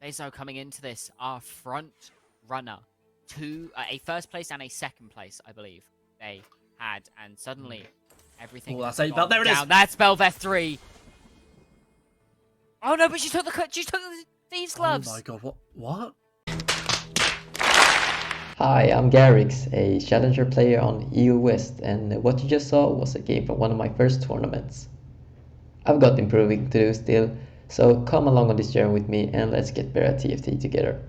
Bezo coming into this are front runner to a first place and a second place, I believe they had, and suddenly everything. Oh, that's has 8 belt. There it down. is. That's Belveth 3. Oh no, but she took the thieves gloves. Oh my god, what? Hi, I'm Garrix, a challenger player on EU West, and what you just saw was a game from one of my first tournaments. I've got improving to do still, so come along on this journey with me and let's get better at TFT together.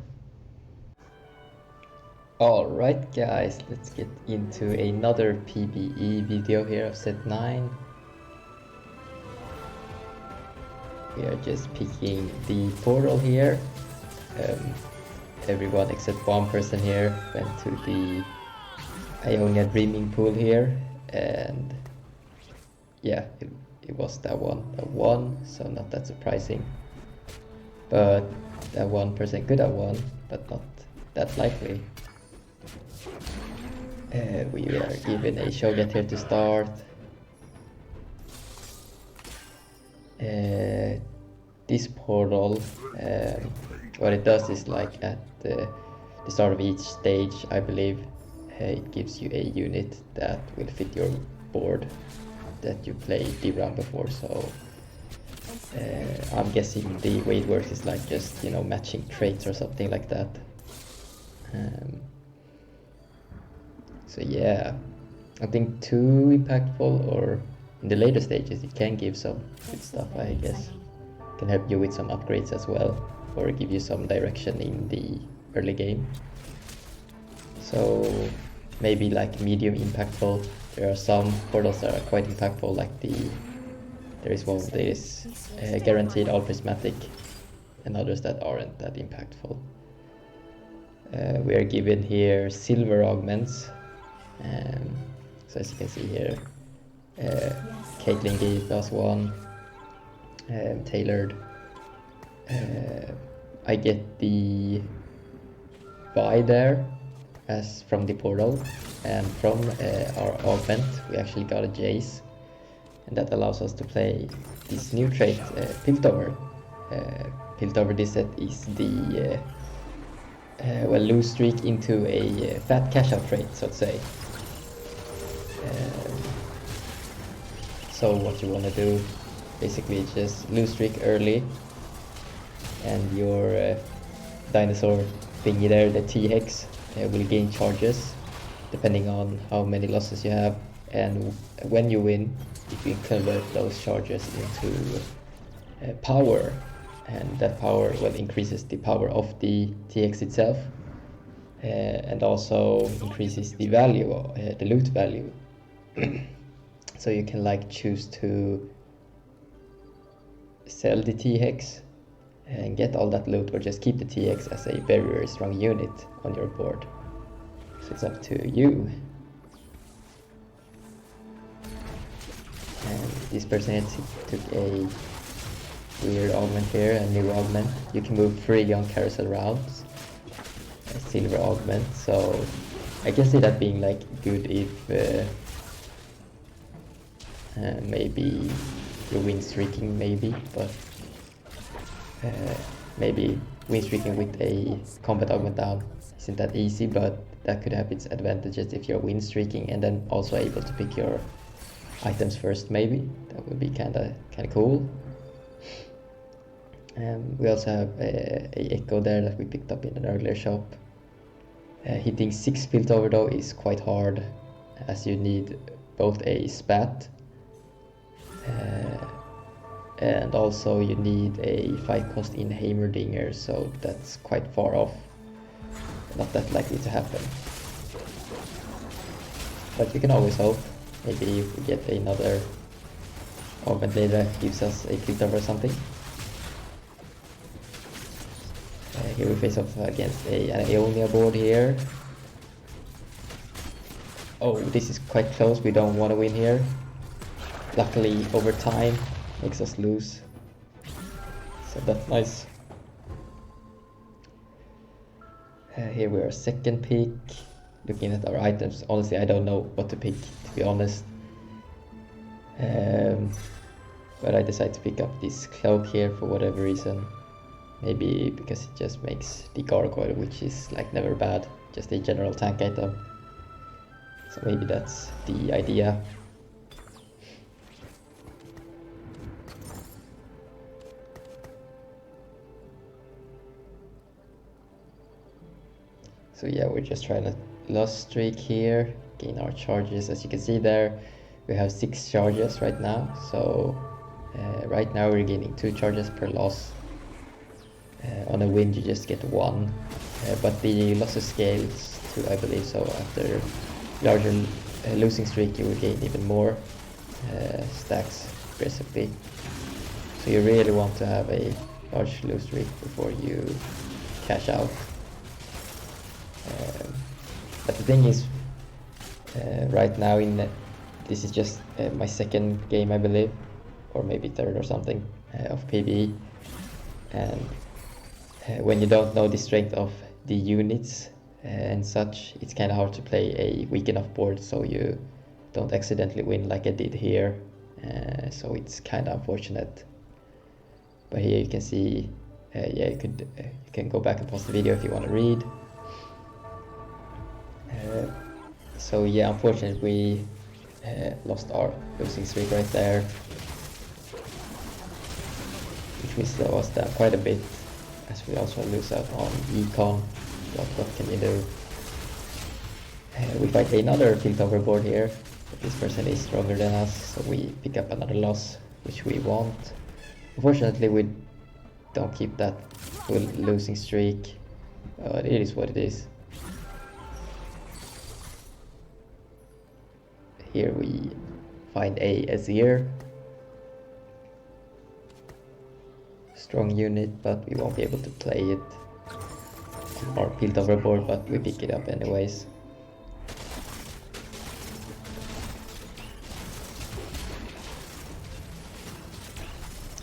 Alright guys, let's get into another PBE video here of set 9. We are just picking the portal here. Everyone except one person here went to the Ionia Dreaming Pool here, and yeah, it was that one that won, so not that surprising. But that one person could have won, but not that likely. We are given a Shogat here to start. This portal, what it does is, like, at the start of each stage, I believe, it gives you a unit that will fit your board that you played the round before. So I'm guessing the way it works is like just, you know, matching traits or something like that. So yeah, I think too impactful, or in the later stages it can give some good stuff, I guess. Can help you with some upgrades as well, or give you some direction in the early game. So maybe like medium impactful. There are some portals that are quite impactful, like there is one that is guaranteed all prismatic, and others that aren't that impactful. We are given here silver augments. So as you can see here, Caitlyn gave us one, tailored. I get the buy there as from the portal, and from our augment we actually got a Jace, and that allows us to play this new trait, Piltover. Piltover this set is the well, lose streak into a fat cashout trait, so to say. So what you want to do basically is just lose streak early, and your dinosaur thingy there, the T-Hex, will gain charges depending on how many losses you have, and when you win, if you convert those charges into power, and that power, well, increases the power of the T-Hex itself, and also increases the value, the loot value. So you can, like, choose to sell the T-Hex and get all that loot, or just keep the T-Hex as a very, very strong unit on your board. So it's up to you. And this person here took a weird augment here, a new augment. You can move freely on carousel rounds. A silver augment, so I can see that being, like, good if maybe you're win streaking, maybe, but maybe win streaking with a combat augment down isn't that easy, but that could have its advantages if you're win streaking and then also able to pick your items first. Maybe that would be kinda cool. We also have a Echo there that we picked up in an earlier shop. Hitting 6 Piltover though is quite hard, as you need both a spat and also you need a 5 cost in Heimerdinger, so that's quite far off, not that likely to happen. But you can always hope, maybe if we get another augment later that gives us a Piltover or something. Here we face off against an Ionia board here. Oh, this is quite close, we don't want to win here. Luckily, overtime makes us lose, so that's nice. Here we are, second pick. Looking at our items, honestly I don't know what to pick, to be honest. But I decided to pick up this cloak here for whatever reason. Maybe because it just makes the gargoyle, which is like never bad, just a general tank item. So maybe that's the idea. So yeah, we're just trying to loss streak here, gain our charges. As you can see there, we have 6 charges right now. So right now we're gaining 2 charges per loss. On a win you just get 1, but the losses scales to, I believe so, after larger losing streak you will gain even more stacks aggressively. So you really want to have a large lose streak before you cash out. But the thing is, right now this is just my second game, I believe, or maybe third or something, of PBE, and when you don't know the strength of the units and such, it's kind of hard to play a weak enough board so you don't accidentally win like I did here. So it's kind of unfortunate. But here you can see, yeah, you can go back and pause the video if you want to read. So yeah, unfortunately we lost our losing streak right there, which will slow us down quite a bit, as we also lose out on econ. What can you do? We fight another Piltover board here, but this person is stronger than us, so we pick up another loss, which we want. Unfortunately we don't keep that full losing streak, but it is what it is. Here we find a Azir. Strong unit, but we won't be able to play it on our Piltover board, but we pick it up anyways.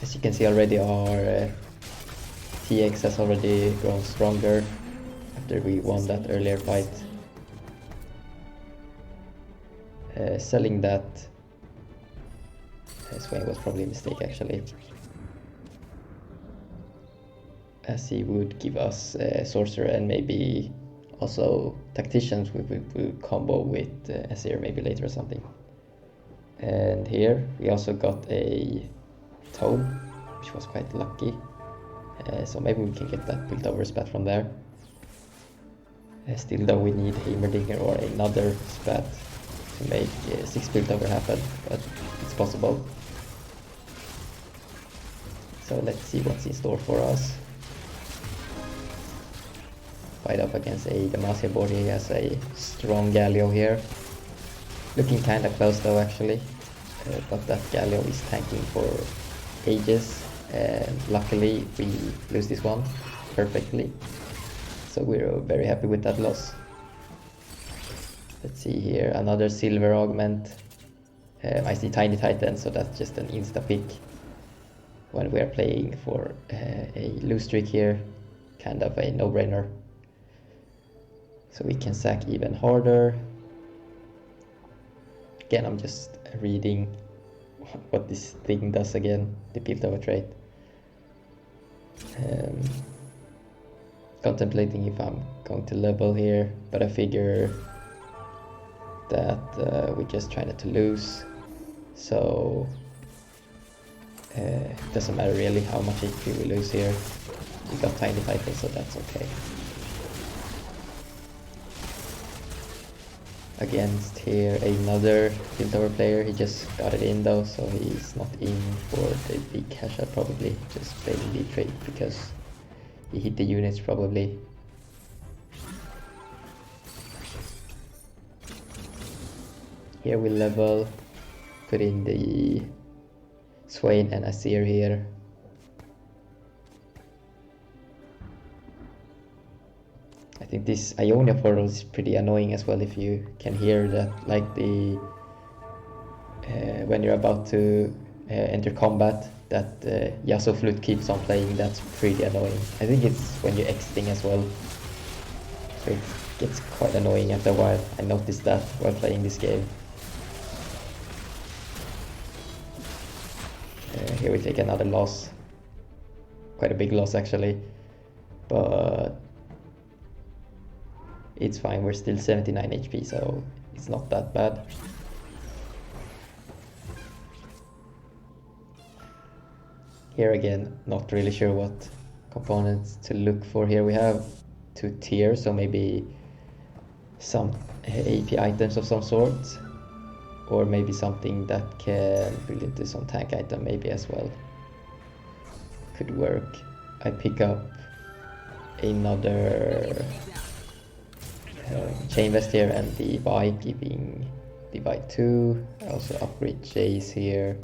As you can see already, our T-Hex has already grown stronger after we won that earlier fight. Selling that Swain was probably a mistake actually, as he would give us Sorcerer and maybe also Tacticians we will combo with Azir maybe later or something. And here we also got a Toad, which was quite lucky, so maybe we can get that Piltover spat from there. Still though we need Heimerdinger or another spat to make 6 Piltover happen, but it's possible. So let's see what's in store for us. Fight up against a Demacia board. He has a strong Galio here. Looking kinda close though actually, but that Galio is tanking for ages, and luckily we lose this one perfectly. So we're very happy with that loss. Let's see here, another silver augment. I see Tiny Titan, so that's just an insta pick when we are playing for a lose streak here. Kind of a no-brainer. So we can sack even harder. Again, I'm just reading what this thing does again, the Piltover trait. Contemplating if I'm going to level here, but I figure that we're just trying not to lose, so it doesn't matter really how much HP we lose here. We got Tiny Titan, so that's okay. Against here another Piltover player, he just got it in though, so he's not in for the big cash out probably, just playing the trade because he hit the units probably. Here we level, put in the Swain and Azir here. I think this Ionia portal is pretty annoying as well, if you can hear that, like the when you're about to enter combat, that Yasuo flute keeps on playing. That's pretty annoying. I think it's when you're exiting as well, so it gets quite annoying after a while. I noticed that while playing this game. Here we take another loss. quite a big loss actually, but it's fine. We're still 79 HP, so it's not that bad. Here again, not really sure what components to look for here. We have 2 tiers, so maybe some AP items of some sort, or maybe something that can build into some tank item maybe as well. Could work. I pick up another chain vest here and the bike, giving the bike 2. I also upgrade Jace here.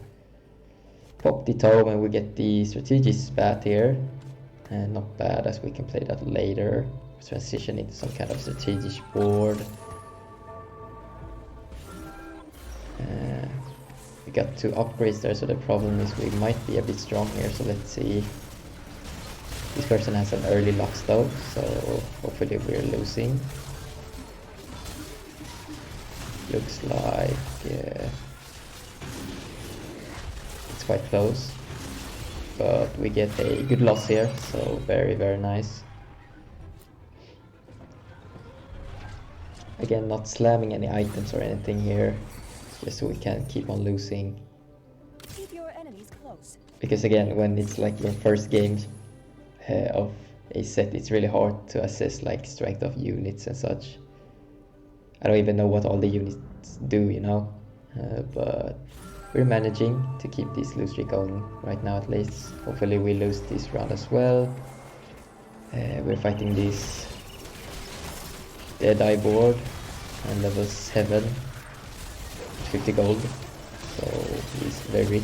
Pop the tome and we get the strategist spat here. And not bad, as we can play that later. Transition into some kind of strategic board. We got 2 upgrades there, so the problem is we might be a bit strong here, so let's see. This person has an early Lux though, so hopefully we're losing. Looks like it's quite close, but we get a good loss here, so very nice. Again, not slamming any items or anything here, just so we can keep on losing. Keep your enemies close. Because again, when it's like your first game of a set, it's really hard to assess like strength of units and such. I don't even know what all the units do, you know, but we're managing to keep this lose streak going right now at least. Hopefully we lose this round as well. We're fighting this Deadeye board and level 7, 50 gold, so he's very rich.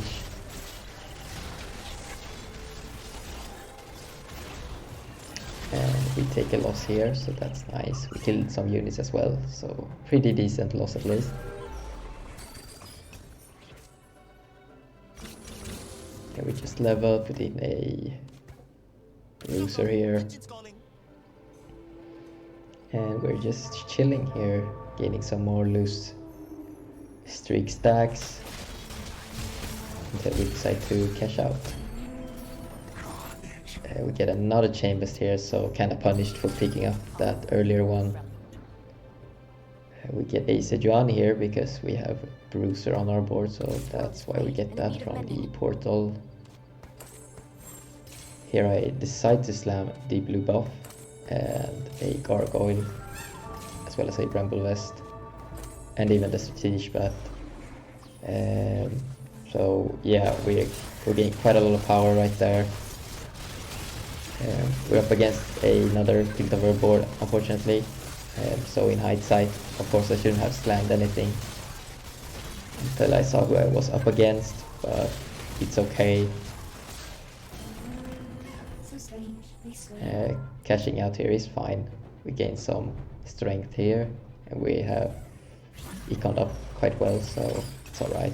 And we take a loss here, so that's nice. We killed some units as well, so pretty decent loss at least. Okay, we just level, put in a bruiser here. And we're just chilling here, gaining some more loose streak stacks until we decide to cash out. We get another chain vest here, so kind of punished for picking up that earlier one. We get a Sejuani here because we have Bruiser on our board, so that's why we get that from the portal. Here I decide to slam the blue buff and a Gargoyle, as well as a Bramble Vest, and even the Strategic Bat. So yeah, we're getting quite a lot of power right there. We're up against another Piltover board, unfortunately. So in hindsight, of course I shouldn't have slammed anything until I saw who I was up against, but it's okay. Cashing out here is fine. We gain some strength here, and we have econed up quite well, so it's alright.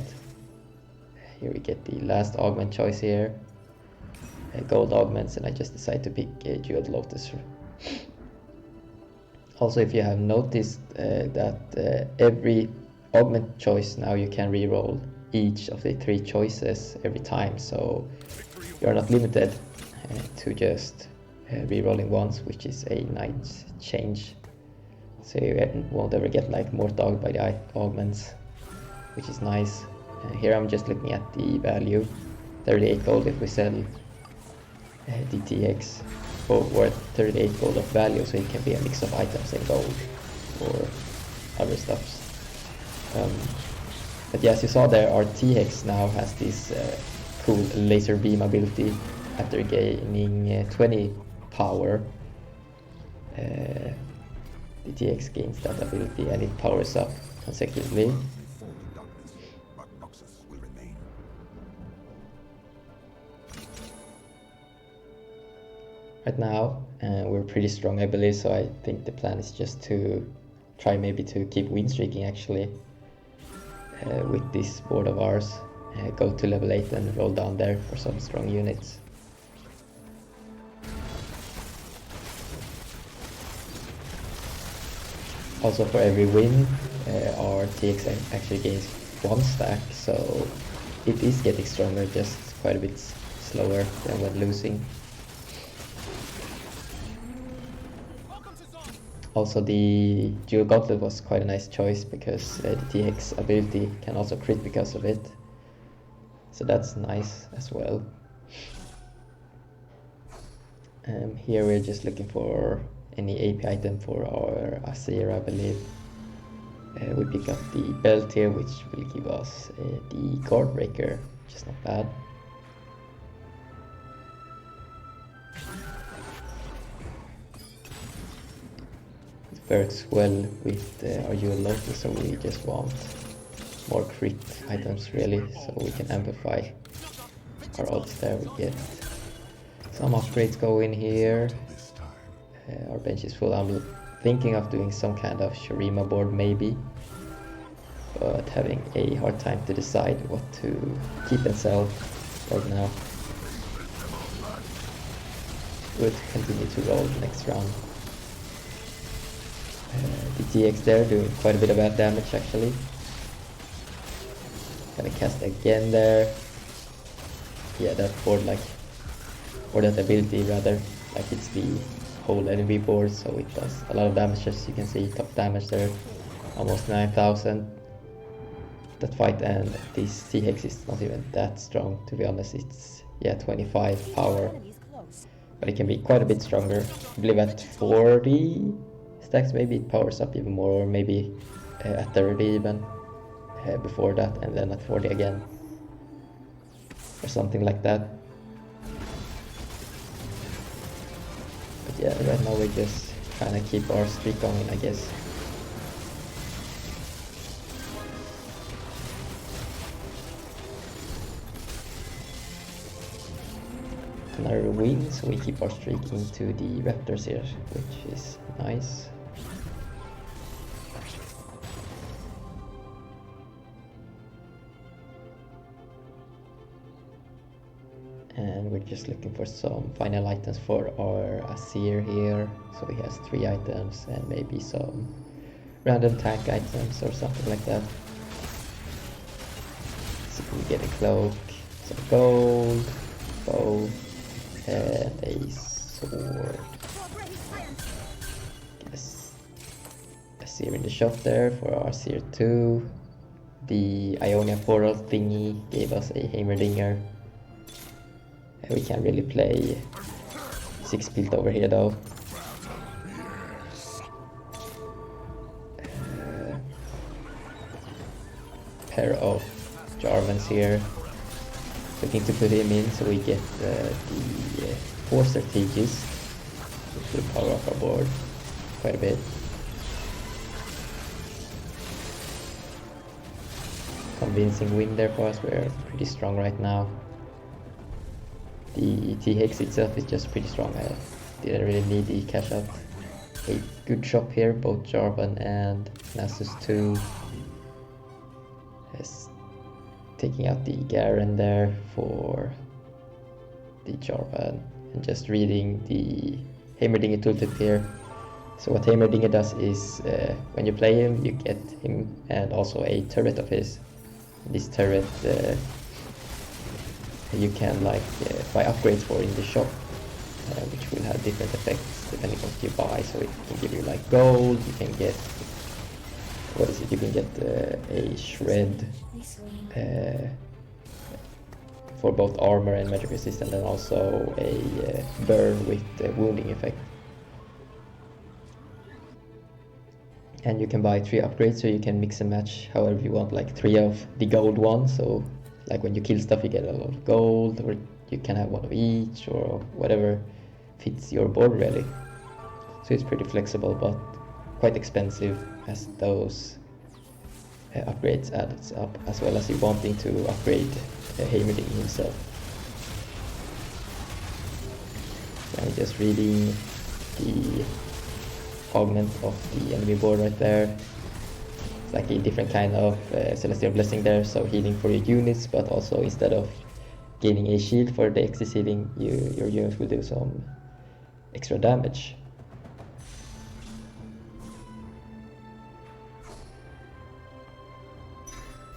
Here we get the last augment choice here. Gold augments, and I just decide to pick a Jeweled Lotus. Also, if you have noticed that every augment choice now you can reroll each of the 3 choices every time, so you're not limited to just rerolling once, which is a nice change. So you won't ever get like more dogged by the augments, which is nice. Here I'm just looking at the value, 38 gold if we sell the T-Hex for worth 38 gold of value, so it can be a mix of items and gold or other stuffs. But yeah, as you saw there, our T-Hex now has this cool laser beam ability. After gaining 20 power, the T-Hex gains that ability and it powers up consecutively. Right now we're pretty strong, I believe, so I think the plan is just to try maybe to keep win streaking actually with this board of ours. Go to level 8 and roll down there for some strong units. Also, for every win our TX actually gains 1 stack, so it is getting stronger, just quite a bit slower than when losing. Also, the Dual Gauntlet was quite a nice choice because the T-Hex ability can also crit because of it. So that's nice as well. Here we're just looking for any AP item for our Asir, I believe. We pick up the belt here, which will give us the guard breaker, which is not bad. It works well with our Dual Lotus, so we just want more crit items really, so we can amplify our odds there. We get some upgrades going here. Our bench is full. I'm thinking of doing some kind of Shurima board maybe, but having a hard time to decide what to keep and sell right now. We'll continue to roll the next round. The TX there doing quite a bit of bad damage actually. Gonna cast again there. Yeah, that board or that ability rather, it's the whole enemy board, so it does a lot of damage. As you can see, top damage there, almost 9,000. That fight, and this T-Hex is not even that strong, to be honest. It's 25 power, but it can be quite a bit stronger. I believe at 40 stacks maybe it powers up even more, or maybe at 30 even before that, and then at 40 again, or something like that. But yeah, right now we're just trying to keep our streak going, I guess. Another win, so we keep our streak into the Raptors here, which is nice. And we're just looking for some final items for our Asir here. So he has 3 items and maybe some random tank items or something like that. So we get a cloak, some gold, bow, and a sword. Yes. Asir in the shop there for our Asir 2. The Ionia portal thingy gave us a Heimerdinger. We can't really play 6 Piltover here though. Pair of Jarvans here. Looking to put him in so we get the 4 strategies, which will power up our board quite a bit. Convincing win there for us. We're pretty strong right now. The T-Hex itself is just pretty strong. I didn't really need the cashout. A good shop here, both Jarvan and Nasus 2. Is taking out the Garen there for the Jarvan, and just reading the Heimerdinger tooltip here. So what Heimerdinger does is when you play him, you get him and also a turret of his. This turret you can buy upgrades for in the shop, which will have different effects depending on what you buy. So it can give you gold, you can get, what is it, you can get a shred for both armor and magic resistance, and also a burn with wounding effect. And you can buy 3 upgrades, so you can mix and match however you want, 3 of the gold ones. So when you kill stuff you get a lot of gold, or you can have 1 of each, or whatever fits your board really. So it's pretty flexible, but quite expensive, as those upgrades adds up, as well as you wanting to upgrade Heimerdinger himself. So I'm just reading the augment of the enemy board right there. It's a different kind of Celestial Blessing there, so healing for your units, but also instead of gaining a shield for the excess healing, your units will do some extra damage.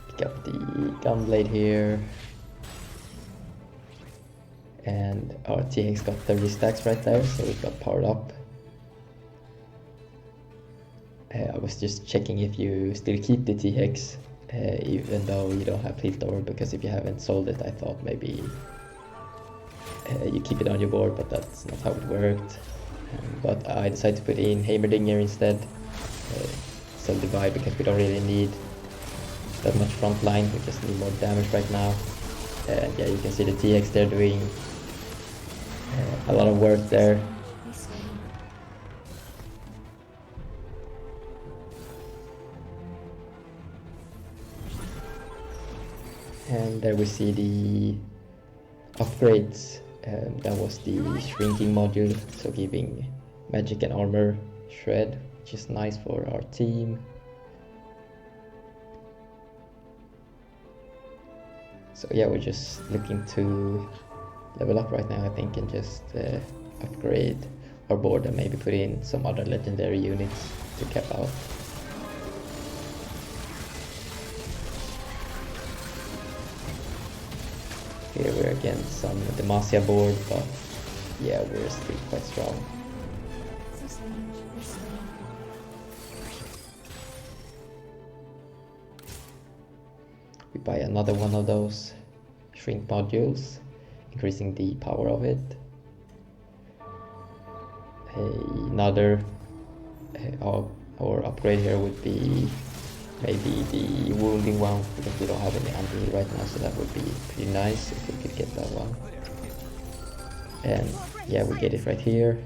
Pick up the Gunblade here. And our TX got 30 stacks right there, so it got powered up. I was just checking if you still keep the T-Hex, even though you don't have Piltover, because if you haven't sold it, I thought maybe you keep it on your board, but that's not how it worked. But I decided to put in Heimerdinger instead. Sell Divide because we don't really need that much front line, we just need more damage right now. And yeah, you can see the T-Hex there doing a lot of work there. And there we see the upgrades. That was the shrinking module, so giving magic and armor shred, which is nice for our team. So yeah, we're just looking to level up right now, I think, and just upgrade our board and maybe put in some other legendary units to cap out. Here we're against some Demacia board, but yeah, we're still quite strong. We buy another one of those shrink modules, increasing the power of it. Another our upgrade here would be maybe the wounding one, because we don't have any anti-heal right now, so that would be pretty nice if we could get that one. And yeah, we get it right here.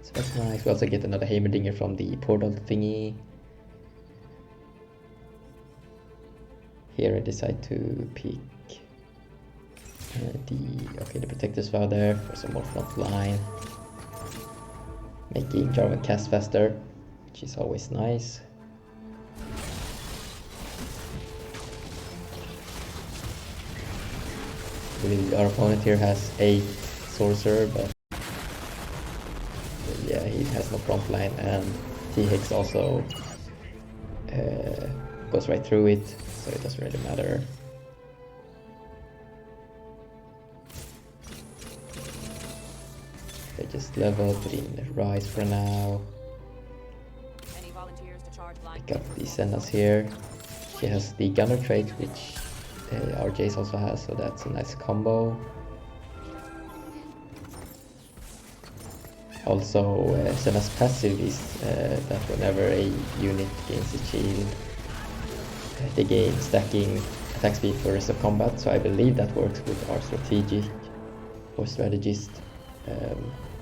So that's nice. We also get another Heimerdinger from the portal thingy. Here I decide to pick the Protector's Vow there for some more front line, making Jarvan cast faster, which is always nice. I believe our opponent here has 8 Sorcerer, but yeah, he has no front line, and T-Hex also goes right through it, so it doesn't really matter. They just level, put in Rise for now. Pick up the Sennas here. She has the Gunner trait, which our Jace also has, so that's a nice combo. Also, Senna's passive is that whenever a unit gains a shield, they gain stacking attack speed for the rest of combat, so I believe that works with our strategic or strategist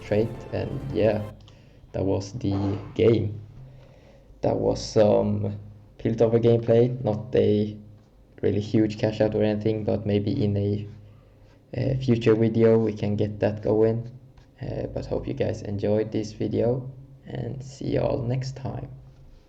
trait. And yeah, that was the game. That was some Piltover gameplay, not a really huge cash out or anything, but maybe in a future video we can get that going. But hope you guys enjoyed this video, and see y'all next time.